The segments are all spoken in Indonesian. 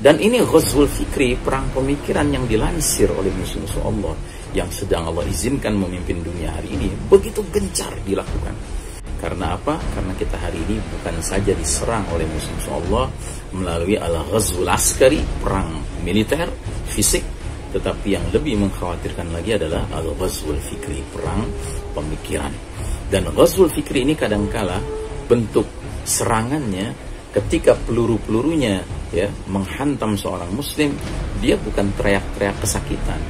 Dan ini ghazwul fikri, perang pemikiran yang dilansir oleh musuh-musuh Allah yang sedang Allah izinkan memimpin dunia hari ini, begitu gencar dilakukan. Karena apa? Karena kita hari ini bukan saja diserang oleh musuh-musuh Allah melalui al-ghazwul askari, perang militer, fisik, tetapi yang lebih mengkhawatirkan lagi adalah al-ghazwul fikri, perang pemikiran. Dan ghazwul fikri ini kadangkala bentuk serangannya ketika peluru-pelurunya ya menghantam seorang muslim, dia bukan teriak-teriak kesakitan.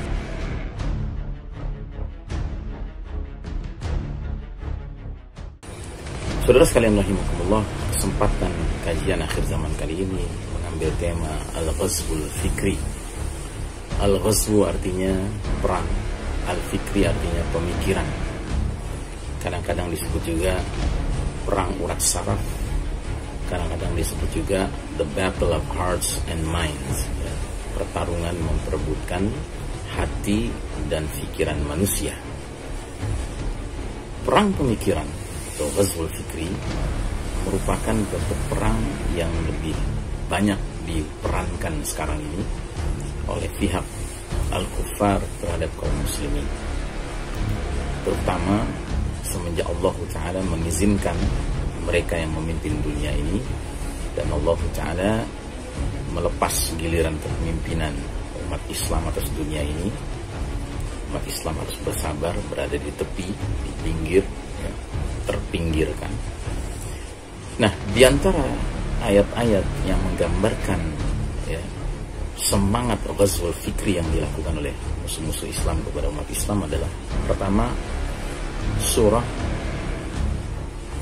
Saudara sekalian rahimakumullah, kesempatan kajian akhir zaman kali ini mengambil tema al-ghazwul fikri. Al-ghazwu artinya perang, al-fikri artinya pemikiran. Kadang-kadang disebut juga perang urat saraf, kadang-kadang disebut juga the battle of hearts and minds, ya, pertarungan memperebutkan hati dan pikiran manusia. Perang pemikiran atau ghazwul fikri merupakan bentuk perang yang lebih banyak diperankan sekarang ini oleh pihak al-kuffar terhadap kaum muslimin, terutama semenjak Allah Ta'ala mengizinkan mereka yang memimpin dunia ini, dan Allah Ta'ala melepas giliran kepemimpinan umat Islam atas dunia ini. Umat Islam harus bersabar, berada di tepi, di pinggir, ya, terpinggirkan. Nah, di antara ayat-ayat yang menggambarkan ya, semangat ghazwul fikri yang dilakukan oleh musuh-musuh Islam kepada umat Islam adalah pertama surah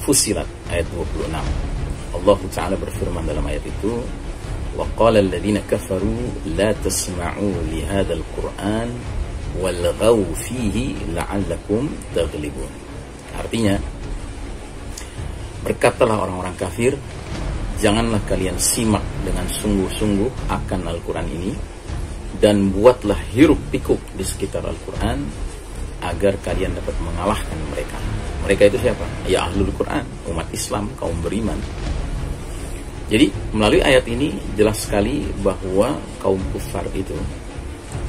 Fussilat ayat 26. Allah Ta'ala berfirman dalam ayat itu, wa qala alladhina kafaru la tasma'u li hadzal qur'an walghaw fihi la'allakum taghlibun. Artinya, berkatalah orang-orang kafir, janganlah kalian simak dengan sungguh-sungguh akan Al-Quran ini, dan buatlah hiruk pikuk di sekitar Al-Quran agar kalian dapat mengalahkan mereka. Mereka itu siapa? Ya ahlul Quran, umat Islam, kaum beriman. Jadi melalui ayat ini jelas sekali bahwa kaum kufar itu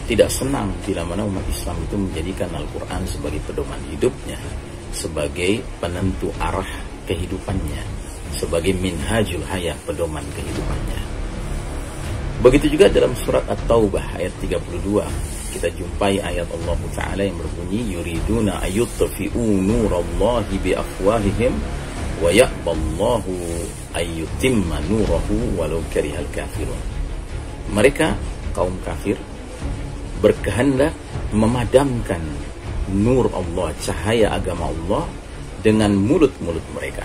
tidak senang bila mana umat Islam itu menjadikan Al-Quran sebagai pedoman hidupnya, sebagai penentu arah kehidupannya, sebagai minhajul hayah, pedoman kehidupannya. Begitu juga dalam surat At-Taubah ayat 32 kita jumpai ayat Allah Ta'ala yang berbunyi, yuriduna ayyutfi'u nurallahi biafwahihim wa ya'ballahu ayyutimma nurahu walau karihal kafirun. Mereka kaum kafir berkehendak memadamkan nur Allah, cahaya agama Allah, dengan mulut-mulut mereka.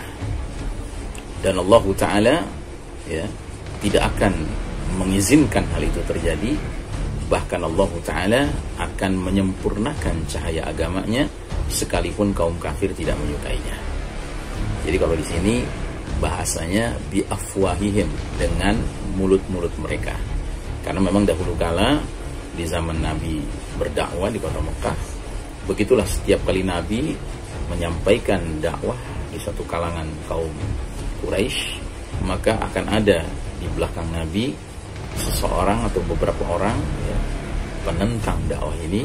Dan Allah Ta'ala ya, tidak akan mengizinkan hal itu terjadi. Bahkan Allah Ta'ala akan menyempurnakan cahaya agamanya sekalipun kaum kafir tidak menyukainya. Jadi kalau di sini bahasanya biafwahihim, dengan mulut-mulut mereka. Karena memang dahulu kala di zaman Nabi berdakwah di kota Mekah, begitulah setiap kali Nabi menyampaikan dakwah di satu kalangan kaum Quraisy, maka akan ada di belakang Nabi seseorang atau beberapa orang ya, penentang dakwah ini,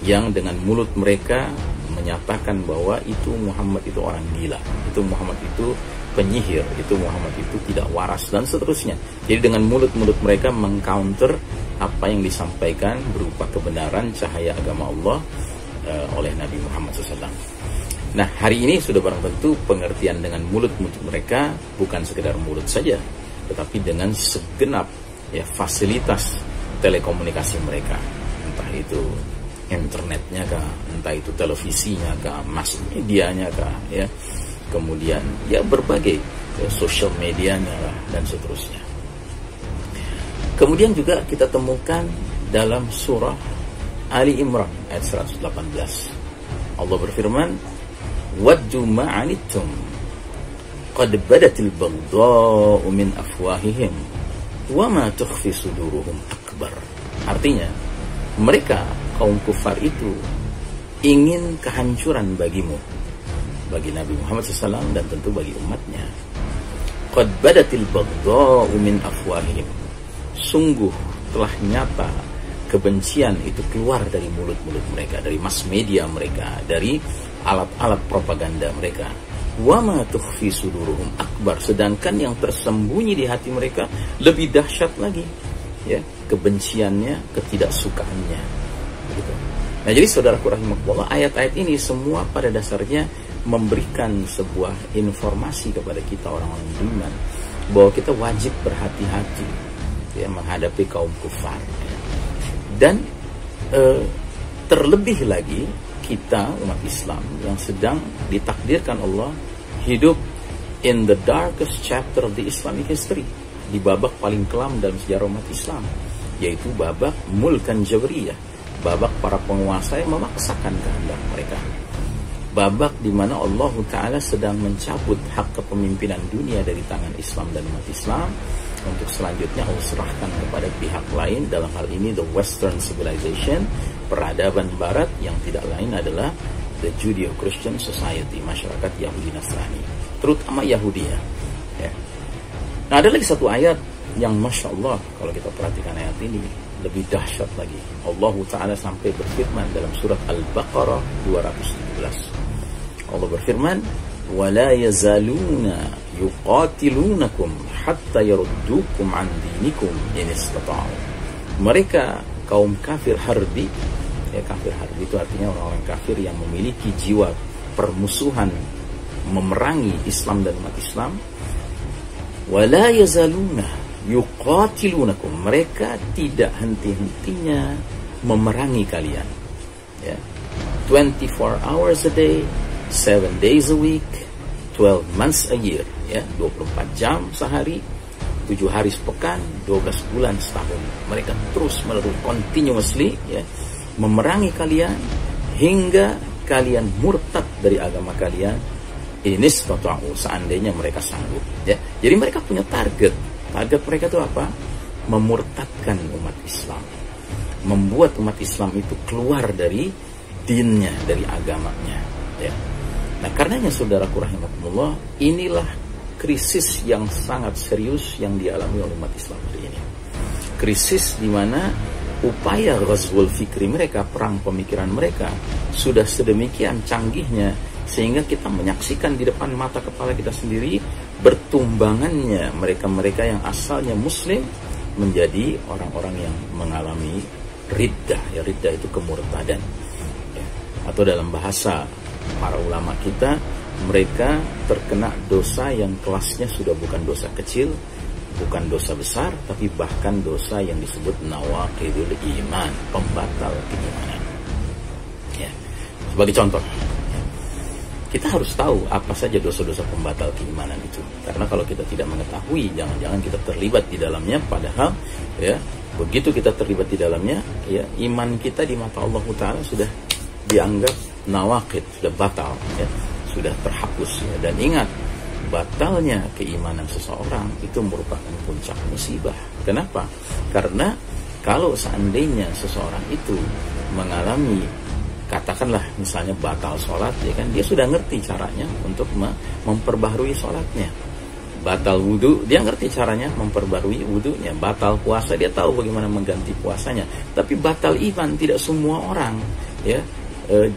yang dengan mulut mereka menyatakan bahwa itu Muhammad itu orang gila, itu Muhammad itu penyihir, itu Muhammad itu tidak waras, dan seterusnya. Jadi dengan mulut-mulut mereka mengcounter apa yang disampaikan berupa kebenaran cahaya agama Allah oleh Nabi Muhammad SAW. Nah, hari ini sudah barang tentu pengertian dengan mulut-mulut mereka bukan sekedar mulut saja, tetapi dengan segenap ya fasilitas telekomunikasi mereka, entah itu internetnya kah, entah itu televisinya kah, mass medianya kah, ya, kemudian ya berbagai ya, social medianya lah, dan seterusnya. Kemudian juga kita temukan dalam surah Ali Imran ayat 118, Allah berfirman, waddu ma'anittum qad badatil baghdha'u min afwahihim wa ma tukhfi suduruhum akbar. Artinya, mereka kaum kufar itu ingin kehancuran bagimu, bagi Nabi Muhammad SAW dan tentu bagi umatnya. Qad badatil baghdha'u min afwahihim, sungguh telah nyata kebencian itu keluar dari mulut-mulut mereka, dari mass media mereka, dari alat-alat propaganda mereka. Wa ma tukhfi suduruhum akbar, sedangkan yang tersembunyi di hati mereka lebih dahsyat lagi, ya, kebenciannya, ketidaksukaannya, gitu. Nah, jadi saudaraku rahimakumullah, ayat-ayat ini semua pada dasarnya memberikan sebuah informasi kepada kita orang-orang beriman bahwa kita wajib berhati-hati, ya, menghadapi kaum kufar, ya. Dan terlebih lagi kita umat Islam yang sedang ditakdirkan Allah hidup in the darkest chapter of the Islamic history, di babak paling kelam dalam sejarah umat Islam, yaitu babak mulkan jabriyah, babak para penguasa yang memaksakan kehendak mereka, babak di mana Allah Ta'ala sedang mencabut hak kepemimpinan dunia dari tangan Islam dan umat Islam untuk selanjutnya Allah serahkan kepada pihak lain, dalam hal ini the Western civilization, peradaban Barat, yang tidak lain adalah the Judeo-Christian society, masyarakat Yahudi Nasrani, terutama Yahudi, ya. Nah, ada lagi satu ayat yang Masya Allah, kalau kita perhatikan ayat ini lebih dahsyat lagi. Allah Ta'ala sampai berfirman dalam surat Al-Baqarah 217. Allah berfirman, وَلَا يَزَالُونَ يُقَاتِلُونَكُمْ حَتَّى يَرُدُّوكُمْ عَنْ دِينِكُمْ إِنِ اسْتَطَاعُوا. Mereka kaum kafir harbi, ya, kafir harbi itu artinya orang-orang kafir yang memiliki jiwa permusuhan, memerangi Islam dan umat Islam. وَلَا يَزَالُونَ يُقَاتِلُونَكُمْ, mereka tidak henti-hentinya memerangi kalian, ya. 24 hours a day, 7 days a week, 12 months a year, ya, 24 jam sehari, 7 hari sepekan, 12 bulan setahun. Mereka terus menerus continuously, ya, memerangi kalian hingga kalian murtad dari agama kalian. Ini seandainya mereka sanggup, ya. Jadi mereka punya target. Target mereka itu apa? Memurtadkan umat Islam, membuat umat Islam itu keluar dari dinnya, dari agamanya, ya. Nah, karenanya saudaraku rahimakumullah, inilah krisis yang sangat serius yang dialami oleh umat Islam hari ini. Krisis di mana upaya ghazwul fikri mereka, perang pemikiran mereka, sudah sedemikian canggihnya sehingga kita menyaksikan di depan mata kepala kita sendiri bertumbangannya mereka-mereka yang asalnya muslim menjadi orang-orang yang mengalami riddah, ya, riddah itu kemurtadan, ya. Atau dalam bahasa para ulama kita, mereka terkena dosa yang kelasnya sudah bukan dosa kecil, bukan dosa besar, tapi bahkan dosa yang disebut nawaqidul iman, pembatal keimanan, ya. Sebagai contoh, ya, kita harus tahu apa saja dosa-dosa pembatal keimanan itu, karena kalau kita tidak mengetahui, jangan-jangan kita terlibat di dalamnya, padahal, ya, begitu kita terlibat di dalamnya, ya, iman kita di mata Allah Ta'ala sudah dianggap nawaqid, sudah batal, ya, sudah terhapus, ya. Dan ingat, batalnya keimanan seseorang itu merupakan puncak musibah. Kenapa? Karena kalau seandainya seseorang itu mengalami, katakanlah misalnya batal sholat, ya kan, dia sudah ngerti caranya untuk memperbaharui sholatnya. Batal wudhu, dia ngerti caranya memperbarui wudhunya. Batal puasa, dia tahu bagaimana mengganti puasanya. Tapi batal iman tidak semua orang, ya.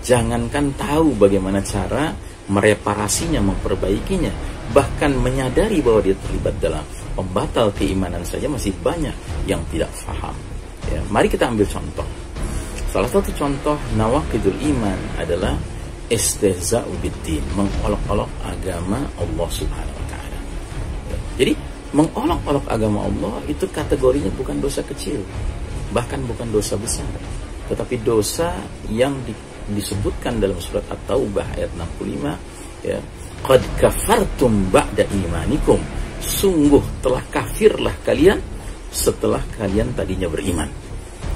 Jangankan tahu bagaimana cara mereparasinya, memperbaikinya, bahkan menyadari bahwa dia terlibat dalam pembatal keimanan saja masih banyak yang tidak paham, ya. Mari kita ambil contoh. Salah satu contoh nawaqidul iman adalah istihza'u biddin, mengolok-olok agama Allah Subhanahu wa Ta'ala, ya. Jadi mengolok-olok agama Allah itu kategorinya bukan dosa kecil, bahkan bukan dosa besar, tetapi dosa yang disebutkan dalam surat At-Taubah ayat 65, ya, qad kafartum ba'da imanikum, sungguh telah kafirlah kalian setelah kalian tadinya beriman,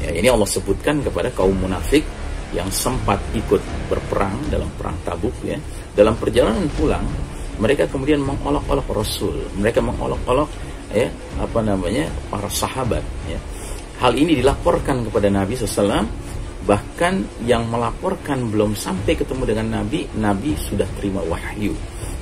ya. Ini Allah sebutkan kepada kaum munafik yang sempat ikut berperang dalam perang Tabuk, ya. Dalam perjalanan pulang, mereka kemudian mengolok-olok Rasul, mereka mengolok-olok, ya, para sahabat, ya. Hal ini dilaporkan kepada Nabi SAW Bahkan yang melaporkan belum sampai ketemu dengan Nabi, Nabi sudah terima wahyu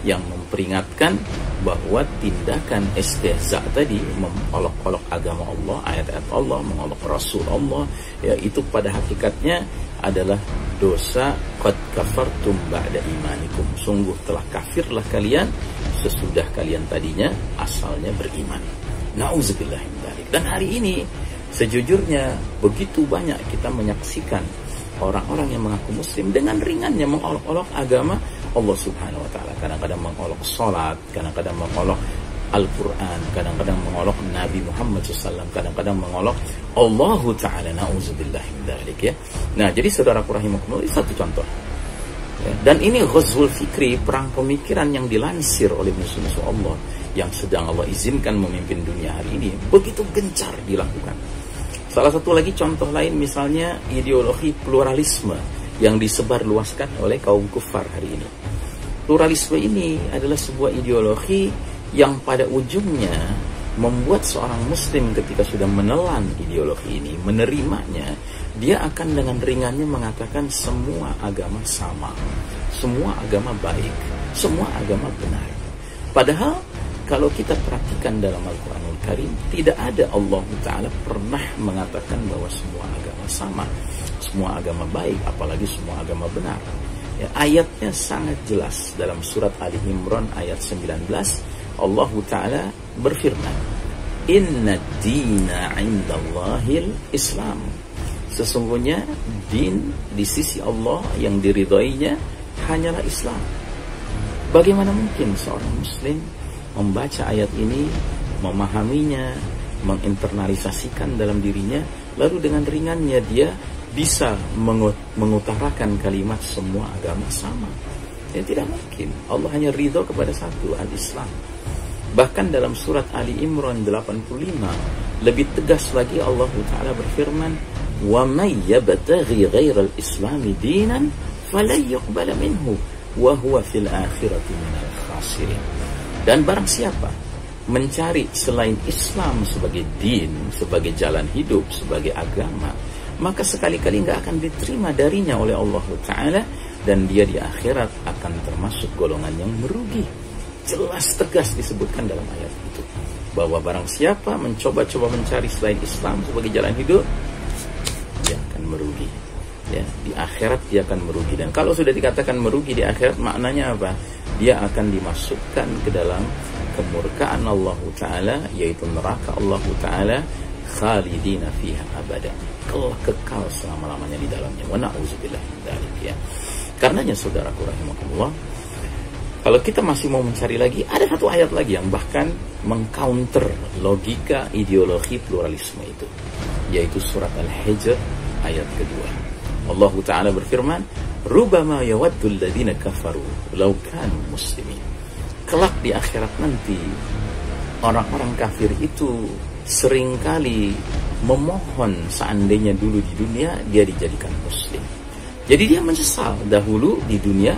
yang memperingatkan bahwa tindakan istihza tadi, mengolok-olok agama Allah, ayat-ayat Allah, mengolok Rasul Allah, ya, itu pada hakikatnya adalah dosa qad kafartum ba'da imanikum. Sungguh telah kafirlah kalian sesudah kalian tadinya asalnya beriman. Nauzubillah min dzalik. Dan hari ini sejujurnya begitu banyak kita menyaksikan orang-orang yang mengaku muslim dengan ringannya mengolok-olok agama Allah Subhanahu wa taala. Kadang-kadang mengolok salat, kadang-kadang mengolok Al-Quran, kadang-kadang mengolok Nabi Muhammad SAW, kadang-kadang mengolok Allah Ta'ala. Na'udzubillah min dzalik, ya. Nah, jadi saudaraku rahimakumullah, ini satu contoh, ya. Dan ini ghazwul fikri, perang pemikiran yang dilansir oleh musuh-musuh Allah yang sedang Allah izinkan memimpin dunia hari ini, begitu gencar dilakukan. Salah satu lagi contoh lain misalnya ideologi pluralisme yang disebarluaskan oleh kaum kufar hari ini. Pluralisme ini adalah sebuah ideologi yang pada ujungnya membuat seorang muslim ketika sudah menelan ideologi ini, menerimanya, dia akan dengan ringannya mengatakan semua agama sama, semua agama baik, semua agama benar. Padahal kalau kita perhatikan dalam Al-Quranul Karim, tidak ada Allah Ta'ala pernah mengatakan bahwa semua agama sama, semua agama baik, apalagi semua agama benar. Ya, ayatnya sangat jelas dalam surat Ali Imran ayat 19. Allah Ta'ala berfirman, Inna dina indallahil Islam. Sesungguhnya din di sisi Allah yang diridhoinya hanyalah Islam. Bagaimana mungkin seorang muslim membaca ayat ini, memahaminya, menginternalisasikan dalam dirinya, lalu dengan ringannya dia bisa mengutarakan kalimat semua agama sama? Ya, tidak mungkin. Allah hanya ridho kepada satu, al-Islam. Bahkan dalam surat Ali Imran 85 lebih tegas lagi Allah Ta'ala berfirman, wa may yabtaghi ghairal islami dinan falan yuqbala minhu wa huwa fil akhirati minal khasirin. Dan barang siapa mencari selain Islam sebagai din, sebagai jalan hidup, sebagai agama, maka sekali-kali nggak akan diterima darinya oleh Allah Ta'ala, dan dia di akhirat akan termasuk golongan yang merugi. Jelas tegas disebutkan dalam ayat itu bahwa barang siapa mencoba-coba mencari selain Islam sebagai jalan hidup, dia akan merugi, ya, di akhirat dia akan merugi. Dan kalau sudah dikatakan merugi di akhirat, maknanya apa? Dia akan dimasukkan ke dalam kemurkaan Allah Ta'ala, yaitu neraka Allah Ta'ala, khalidina fiha abada, kekal selama-lamanya di dalamnya. Wa na'udzubillah min dzalik, ya. Karenanya saudaraku rahimakumullah, kalau kita masih mau mencari lagi, ada satu ayat lagi yang bahkan mengcounter logika ideologi pluralisme itu, yaitu surat Al-Hijr ayat kedua. Allah Ta'ala berfirman, Rubama yawaddul ladina kafaru law kanu muslimin. Kelak di akhirat nanti, orang-orang kafir itu seringkali memohon seandainya dulu di dunia dia dijadikan muslim. Jadi dia menyesal dahulu di dunia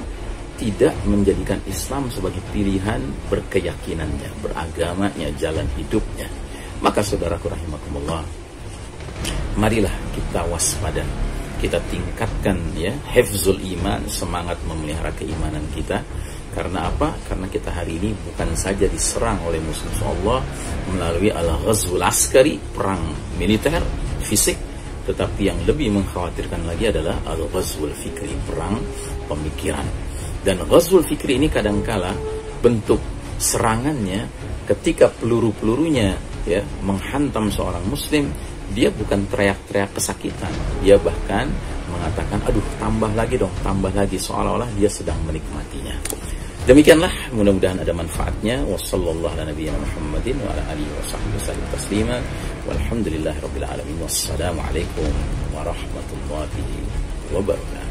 tidak menjadikan Islam sebagai pilihan berkeyakinannya, beragamanya, jalan hidupnya. Maka saudaraku rahimakumullah, marilah kita waspada, kita tingkatkan, ya, hifzul iman, semangat memelihara keimanan kita. Karena apa? Karena kita hari ini bukan saja diserang oleh musuh Allah melalui al-ghazwul askari, perang militer, fisik, tetapi yang lebih mengkhawatirkan lagi adalah al-ghazwul fikri, perang pemikiran. Dan ghazwul fikri ini kadangkala bentuk serangannya ketika peluru-pelurunya, ya, menghantam seorang muslim, dia bukan teriak-teriak kesakitan, dia bahkan mengatakan, aduh tambah lagi dong, tambah lagi, seolah-olah dia sedang menikmatinya. Demikianlah, mudah-mudahan ada manfaatnya. Wassallallahu ala nabiyyina Muhammadin wa ala alihi wa sahbihi wasallam taslima. Walhamdulillahirabbil alamin. Wassalamualaikum warahmatullahi wabarakatuh.